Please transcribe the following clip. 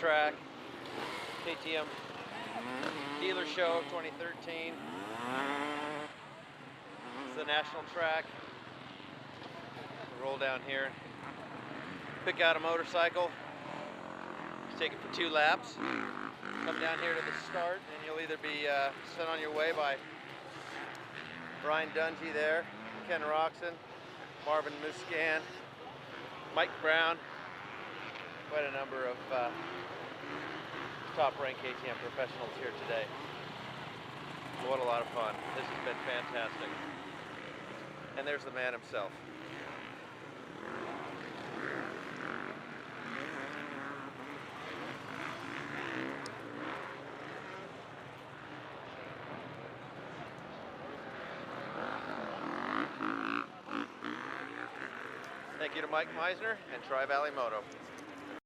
track, KTM Dealer Show 2013. It's the national track. We'll roll down here, pick out a motorcycle, take it for 2 laps, come down here to the start, and you'll either be sent on your way by Brian Dungy there, Ken Roczen, Marvin Musquin, Mike Brown, quite a number of top-ranked KTM professionals here today. What a lot of fun. This has been fantastic. And there's the man himself. Thank you to Mike Meisner and Tri-Valley Moto.